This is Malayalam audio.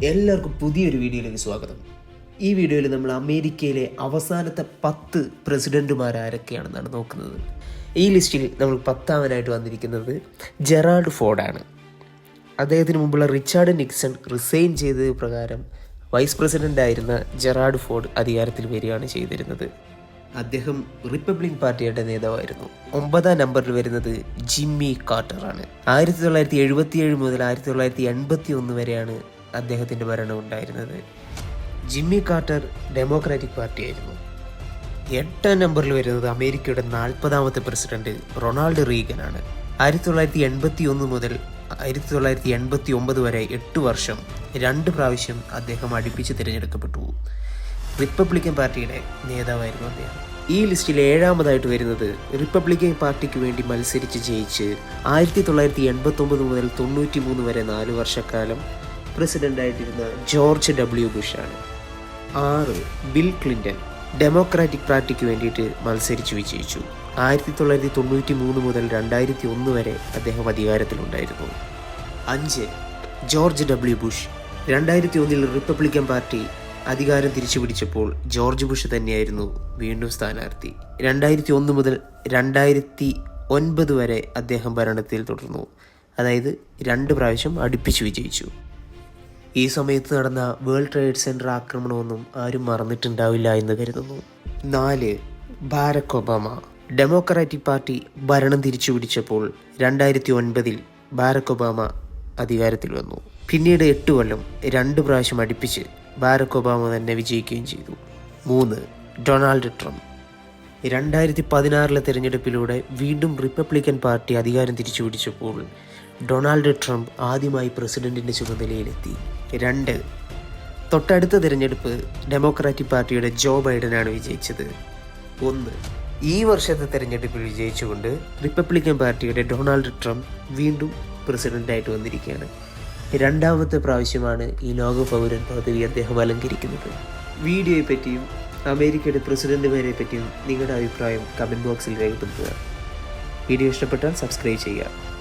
എല്ലാവർക്കും പുതിയൊരു വീഡിയോയിലേക്ക് സ്വാഗതം. ഈ വീഡിയോയിൽ നമ്മൾ അമേരിക്കയിലെ അവസാനത്തെ 10 പ്രസിഡന്റുമാരാരൊക്കെയാണെന്നാണ് നോക്കുന്നത്. ഈ ലിസ്റ്റിൽ നമ്മൾ 10ാമനായിട്ട് വന്നിരിക്കുന്നത് ജെറാൾഡ് ഫോർഡാണ്. അദ്ദേഹത്തിന് മുമ്പുള്ള റിച്ചാർഡ് നിക്സൺ റിസൈൻ ചെയ്തത് പ്രകാരം വൈസ് പ്രസിഡൻ്റായിരുന്ന ജെറാൾഡ് ഫോർഡ് അധികാരത്തിൽ വരികയാണ് ചെയ്തിരുന്നത്. അദ്ദേഹം റിപ്പബ്ലിക് പാർട്ടിയുടെ നേതാവായിരുന്നു. 9ാം നമ്പറിൽ വരുന്നത് ജിമ്മി കാർട്ടറാണ്. 1977 മുതൽ 1981 വരെയാണ് അദ്ദേഹത്തിൻ്റെ ഭരണം ഉണ്ടായിരുന്നത്. ജിമ്മി കാർട്ടർ ഡെമോക്രാറ്റിക് പാർട്ടിയായിരുന്നു. 8ാം നമ്പറിൽ വരുന്നത് അമേരിക്കയുടെ 40ാമത്തെ പ്രസിഡന്റ് റൊണാൾഡ് റീഗനാണ്. 1981 മുതൽ 1989 വരെ 8 വർഷം 2 പ്രാവശ്യം അദ്ദേഹം അടുപ്പിച്ച് തിരഞ്ഞെടുക്കപ്പെട്ടു. റിപ്പബ്ലിക്കൻ പാർട്ടിയുടെ നേതാവായിരുന്നു അദ്ദേഹം. ഈ ലിസ്റ്റിൽ 7ാമതായിട്ട് വരുന്നത് റിപ്പബ്ലിക്കൻ പാർട്ടിക്ക് വേണ്ടി മത്സരിച്ച് ജയിച്ച് 1989 മുതൽ 93 വരെ 4 വർഷക്കാലം പ്രസിഡന്റായിട്ടിരുന്ന ജോർജ് ഡബ്ല്യു ബുഷ് ആണ്. 6 ബിൽ ക്ലിൻ്റൺ ഡെമോക്രാറ്റിക് പാർട്ടിക്ക് വേണ്ടിയിട്ട് മത്സരിച്ച് വിജയിച്ചു. 1993 മുതൽ 2001 വരെ അദ്ദേഹം അധികാരത്തിലുണ്ടായിരുന്നു. 5 George W Bush 2001 Republican party അധികാരം തിരിച്ചു പിടിച്ചപ്പോൾ ജോർജ് ബുഷ് തന്നെയായിരുന്നു വീണ്ടും സ്ഥാനാർത്ഥി. 2001 മുതൽ 2009 വരെ അദ്ദേഹം ഭരണത്തിൽ തുടർന്നു. അതായത് 2 പ്രാവശ്യം അടുപ്പിച്ച് വിജയിച്ചു. ഈ സമയത്ത് നടന്ന വേൾഡ് ട്രേഡ് സെൻറ്റർ ആക്രമണമൊന്നും ആരും മറന്നിട്ടുണ്ടാവില്ല എന്ന് കരുതുന്നു. 4 ബാരക് ഒബാമ ഡെമോക്രാറ്റിക് പാർട്ടി ഭരണം തിരിച്ചു പിടിച്ചപ്പോൾ 2009 ബാരക് ഒബാമ അധികാരത്തിൽ വന്നു. പിന്നീട് 8 കൊല്ലം 2 പ്രാവശ്യം അടുപ്പിച്ച് ബാരക് ഒബാമ തന്നെ വിജയിക്കുകയും ചെയ്തു. 3 ഡൊണാൾഡ് ട്രംപ് 2016 തിരഞ്ഞെടുപ്പിലൂടെ വീണ്ടും റിപ്പബ്ലിക്കൻ പാർട്ടി അധികാരം തിരിച്ചു പിടിച്ചപ്പോൾ ഡൊണാൾഡ് ട്രംപ് ആദ്യമായി പ്രസിഡന്റിൻ്റെ ചുമതലയിലെത്തി. 2 തൊട്ടടുത്ത തിരഞ്ഞെടുപ്പ് ഡെമോക്രാറ്റിക് പാർട്ടിയുടെ ജോ ബൈഡനാണ് വിജയിച്ചത്. 1 ഈ വർഷത്തെ തിരഞ്ഞെടുപ്പിൽ വിജയിച്ചുകൊണ്ട് റിപ്പബ്ലിക്കൻ പാർട്ടിയുടെ ഡൊണാൾഡ് ട്രംപ് വീണ്ടും പ്രസിഡന്റായിട്ട് വന്നിരിക്കുകയാണ്. 2ാമത്തെ പ്രാവശ്യമാണ് ഈ ലോക പൗരൻ പദവി അദ്ദേഹം അലങ്കരിക്കുന്നത്. വീഡിയോയെ പറ്റിയും അമേരിക്കയുടെ പ്രസിഡന്റുമാരെ പറ്റിയും നിങ്ങളുടെ അഭിപ്രായം കമൻറ്റ് ബോക്സിൽ രേഖപ്പെടുത്തുക. വീഡിയോ ഇഷ്ടപ്പെട്ടാൽ സബ്സ്ക്രൈബ് ചെയ്യുക.